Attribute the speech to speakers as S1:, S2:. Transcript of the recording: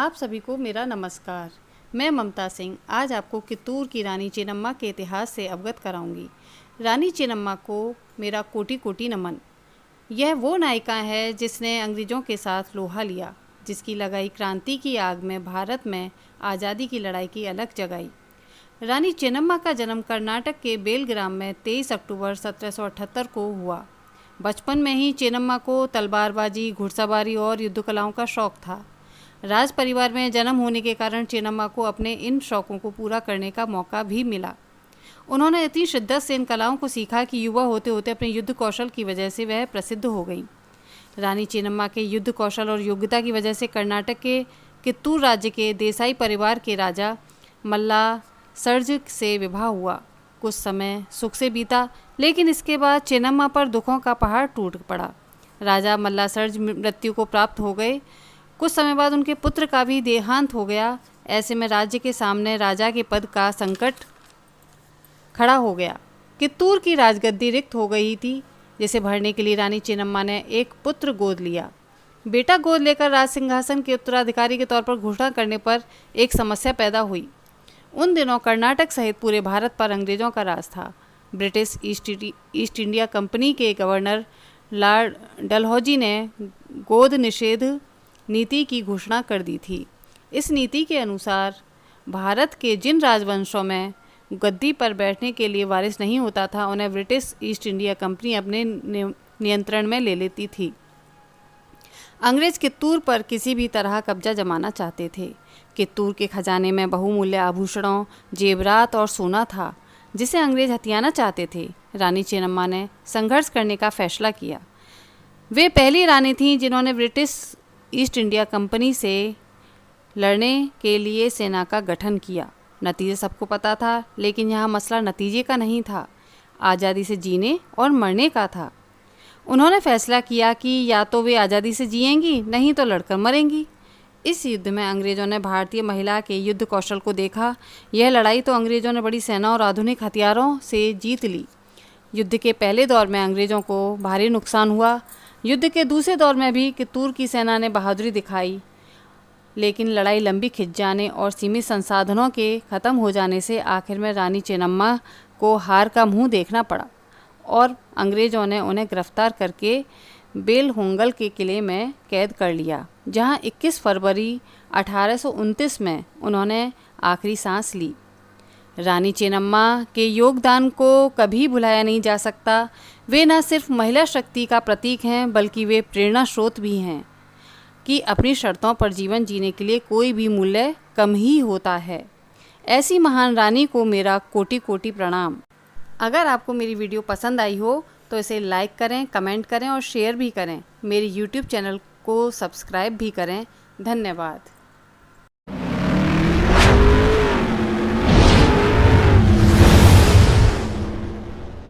S1: आप सभी को मेरा नमस्कार। मैं ममता सिंह आज आपको कित्तूर की रानी चेन्नम्मा के इतिहास से अवगत कराऊंगी। रानी चेन्नम्मा को मेरा कोटि कोटि नमन। यह वो नायिका है जिसने अंग्रेज़ों के साथ लोहा लिया, जिसकी लगाई क्रांति की आग में भारत में आज़ादी की लड़ाई की अलग जगाई। रानी चेन्नम्मा का जन्म कर्नाटक के बेलग्राम में 23 अक्टूबर 1778 को हुआ। बचपन में ही चेन्नम्मा को तलवारबाजी, घुड़सवारी और युद्ध कलाओं का शौक था। राज परिवार में जन्म होने के कारण चेन्नम्मा को अपने इन शौकों को पूरा करने का मौका भी मिला। उन्होंने इतनी शिद्दत से इन कलाओं को सीखा कि युवा होते होते अपने युद्ध कौशल की वजह से वह प्रसिद्ध हो गई। रानी चेन्नम्मा के युद्ध कौशल और योग्यता की वजह से कर्नाटक के कित्तूर राज्य के देसाई परिवार के राजा मल्ला सर्ज से विवाह हुआ। कुछ समय सुख से बीता, लेकिन इसके बाद चेन्नम्मा पर दुखों का पहाड़ टूट पड़ा। राजा मल्ला सर्ज मृत्यु को प्राप्त हो गए। कुछ समय बाद उनके पुत्र का भी देहांत हो गया। ऐसे में राज्य के सामने राजा के पद का संकट खड़ा हो गया। कित्तूर की राजगद्दी रिक्त हो गई थी, जिसे भरने के लिए रानी चेन्नम्मा ने एक पुत्र गोद लिया। बेटा गोद लेकर राज सिंहासन के उत्तराधिकारी के तौर पर घोषणा करने पर एक समस्या पैदा हुई। उन दिनों कर्नाटक सहित पूरे भारत पर अंग्रेजों का राज था। ब्रिटिश ईस्ट इंडिया कंपनी के गवर्नर लॉर्ड डलहौजी ने गोद निषेध नीति की घोषणा कर दी थी। इस नीति के अनुसार भारत के जिन राजवंशों में गद्दी पर बैठने के लिए वारिस नहीं होता था, उन्हें ब्रिटिश ईस्ट इंडिया कंपनी अपने नियंत्रण में ले लेती थी। अंग्रेज कित्तूर पर किसी भी तरह कब्जा जमाना चाहते थे। कित्तूर के खजाने में बहुमूल्य आभूषणों, जेवरात और सोना था, जिसे अंग्रेज हथियाना चाहते थे। रानी चेन्नम्मा ने संघर्ष करने का फैसला किया। वे पहली रानी थीं जिन्होंने ब्रिटिश ईस्ट इंडिया कंपनी से लड़ने के लिए सेना का गठन किया। नतीजा सबको पता था, लेकिन यहाँ मसला नतीजे का नहीं था, आज़ादी से जीने और मरने का था। उन्होंने फैसला किया कि या तो वे आज़ादी से जिएंगी, नहीं तो लड़कर मरेंगी। इस युद्ध में अंग्रेज़ों ने भारतीय महिला के युद्ध कौशल को देखा। यह लड़ाई तो अंग्रेज़ों ने बड़ी सेना और आधुनिक हथियारों से जीत ली। युद्ध के पहले दौर में अंग्रेज़ों को भारी नुकसान हुआ। युद्ध के दूसरे दौर में भी कित्तूर की सेना ने बहादुरी दिखाई, लेकिन लड़ाई लंबी खिंच जाने और सीमित संसाधनों के ख़त्म हो जाने से आखिर में रानी चेन्नम्मा को हार का मुंह देखना पड़ा और अंग्रेज़ों ने उन्हें गिरफ्तार करके बेलहोंगल के किले में कैद कर लिया, जहां 21 फरवरी 1829 में उन्होंने आखिरी सांस ली। रानी चेन्नम्मा के योगदान को कभी भुलाया नहीं जा सकता। वे न सिर्फ महिला शक्ति का प्रतीक हैं, बल्कि वे प्रेरणा स्रोत भी हैं कि अपनी शर्तों पर जीवन जीने के लिए कोई भी मूल्य कम ही होता है। ऐसी महान रानी को मेरा कोटि कोटि प्रणाम। अगर आपको मेरी वीडियो पसंद आई हो तो इसे लाइक करें, कमेंट करें और शेयर भी करें। मेरे YouTube चैनल को सब्सक्राइब भी करें। धन्यवाद।